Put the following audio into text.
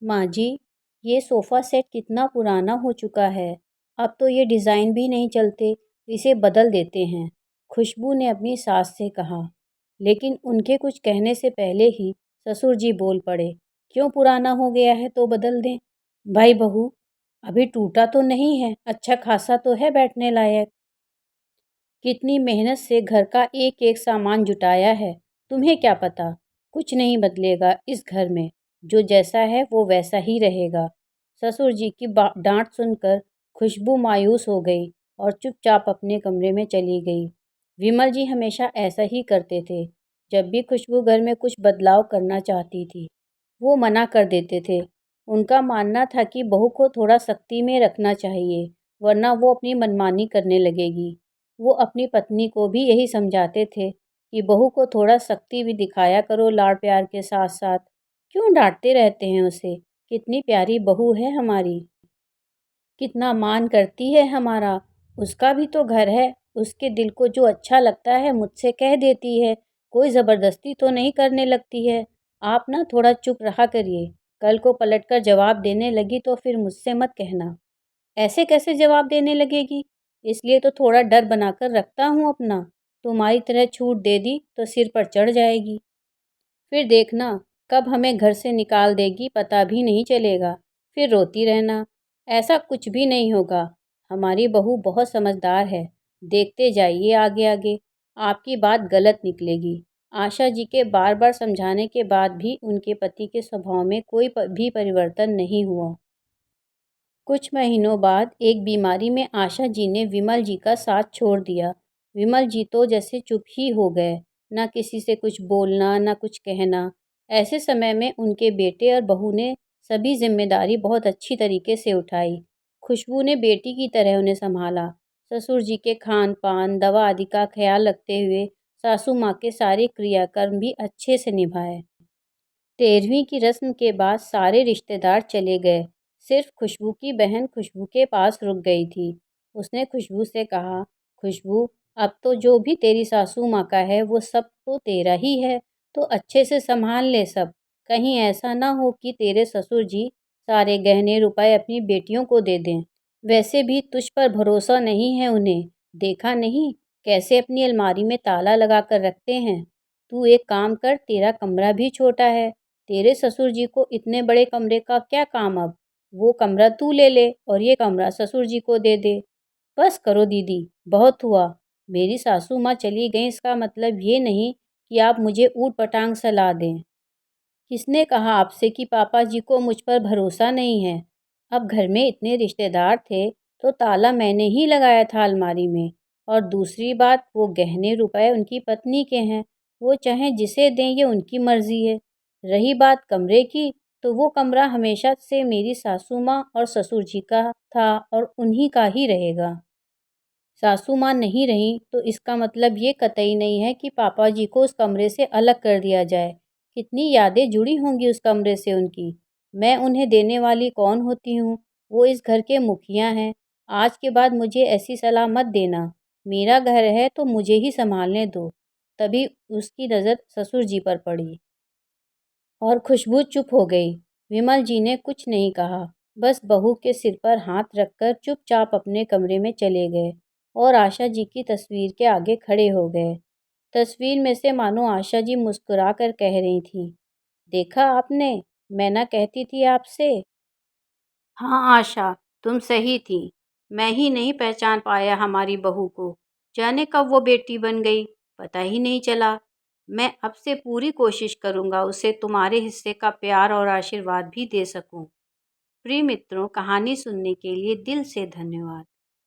माँ जी, ये sofa set कितना पुराना हो चुका है। अब तो ये डिज़ाइन भी नहीं चलते, इसे बदल देते हैं। खुशबू ने अपनी सास से कहा। लेकिन उनके कुछ कहने से पहले ही ससुर जी बोल पड़े। क्यों पुराना हो गया है तो बदल दें? भाई बहू, अभी टूटा तो नहीं है, अच्छा खासा तो है बैठने लायक। कितनी मेहनत से घर का एक एक सामान जुटाया है, तुम्हें क्या पता? कुछ नहीं बदलेगा इस घर में। जो जैसा है वो वैसा ही रहेगा। ससुर जी की डांट सुनकर खुशबू मायूस हो गई और चुपचाप अपने कमरे में चली गई। विमल जी हमेशा ऐसा ही करते थे। जब भी खुशबू घर में कुछ बदलाव करना चाहती थी, वो मना कर देते थे। उनका मानना था कि बहू को थोड़ा सख्ती में रखना चाहिए, वरना वो अपनी मनमानी करने लगेगी। वो अपनी पत्नी को भी यही समझाते थे कि बहू को थोड़ा सख्ती भी दिखाया करो लाड़ प्यार के साथ साथ। क्यों डांटते रहते हैं उसे? कितनी प्यारी बहू है हमारी, कितना मान करती है हमारा। उसका भी तो घर है, उसके दिल को जो अच्छा लगता है मुझसे कह देती है, कोई ज़बरदस्ती तो नहीं करने लगती है। आप ना थोड़ा चुप रहा करिए, कल को पलटकर जवाब देने लगी तो फिर मुझसे मत कहना। ऐसे कैसे जवाब देने लगेगी? इसलिए तो थोड़ा डर बनाकर रखता हूँ अपना। तुम्हारी तरह छूट दे दी तो सिर पर चढ़ जाएगी। फिर देखना, कब हमें घर से निकाल देगी पता भी नहीं चलेगा। फिर रोती रहना। ऐसा कुछ भी नहीं होगा। हमारी बहू बहुत समझदार है। देखते जाइए आगे आगे, आपकी बात गलत निकलेगी। आशा जी के बार बार समझाने के बाद भी उनके पति के स्वभाव में कोई भी परिवर्तन नहीं हुआ। कुछ महीनों बाद एक बीमारी में आशा जी ने विमल जी का साथ छोड़ दिया। विमल जी तो जैसे चुप ही हो गए, ना किसी से कुछ बोलना, ना कुछ कहना। ऐसे समय में उनके बेटे और बहू ने सभी जिम्मेदारी बहुत अच्छी तरीके से उठाई। खुशबू ने बेटी की तरह उन्हें संभाला। ससुर जी के खान पान, दवा आदि का ख्याल रखते हुए सासू माँ के सारे क्रियाकर्म भी अच्छे से निभाए। 13वीं की रस्म के बाद सारे रिश्तेदार चले गए। सिर्फ खुशबू की बहन खुशबू के पास रुक गई थी। उसने खुशबू से कहा, खुशबू, अब तो जो भी तेरी सासू माँ का है वो सब तो तेरा ही है, तो अच्छे से संभाल ले सब। कहीं ऐसा ना हो कि तेरे ससुर जी सारे गहने रुपए अपनी बेटियों को दे दें। वैसे भी तुझ पर भरोसा नहीं है उन्हें। देखा नहीं कैसे अपनी अलमारी में ताला लगा कर रखते हैं। तू एक काम कर, तेरा कमरा भी छोटा है। तेरे ससुर जी को इतने बड़े कमरे का क्या काम अब? वो कमरा तू ले ले और ये कमरा ससुर जी को दे दे। बस करो दीदी, बहुत हुआ। मेरी सासू माँ चली गई इसका मतलब ये नहीं कि आप मुझे ऊट पटांग सलाह दें। किसने कहा आपसे कि पापा जी को मुझ पर भरोसा नहीं है? अब घर में इतने रिश्तेदार थे तो ताला मैंने ही लगाया था अलमारी में। और दूसरी बात, वो गहने रुपए उनकी पत्नी के हैं, वो चाहे जिसे दें ये उनकी मर्जी है। रही बात कमरे की, तो वो कमरा हमेशा से मेरी सासू माँ और ससुर जी का था और उन्हीं का ही रहेगा। सासू माँ नहीं रहीं तो इसका मतलब ये कतई नहीं है कि पापा जी को उस कमरे से अलग कर दिया जाए। कितनी यादें जुड़ी होंगी उस कमरे से उनकी। मैं उन्हें देने वाली कौन होती हूँ? वो इस घर के मुखिया हैं। आज के बाद मुझे ऐसी सलाह मत देना। मेरा घर है तो मुझे ही संभालने दो। तभी उसकी नज़र ससुर जी पर पड़ी और खुशबू चुप हो गई। विमल जी ने कुछ नहीं कहा, बस बहू के सिर पर हाथ रखकर चुपचाप अपने कमरे में चले गए और आशा जी की तस्वीर के आगे खड़े हो गए। तस्वीर में से मानो आशा जी मुस्कुरा कर कह रही थीं, देखा आपने, मैं ना कहती थी आपसे। हाँ आशा, तुम सही थी। मैं ही नहीं पहचान पाया हमारी बहू को। जाने कब वो बेटी बन गई, पता ही नहीं चला। मैं अब से पूरी कोशिश करूँगा उसे तुम्हारे हिस्से का प्यार और आशीर्वाद भी दे सकूँ। प्रिय मित्रों, कहानी सुनने के लिए दिल से धन्यवाद।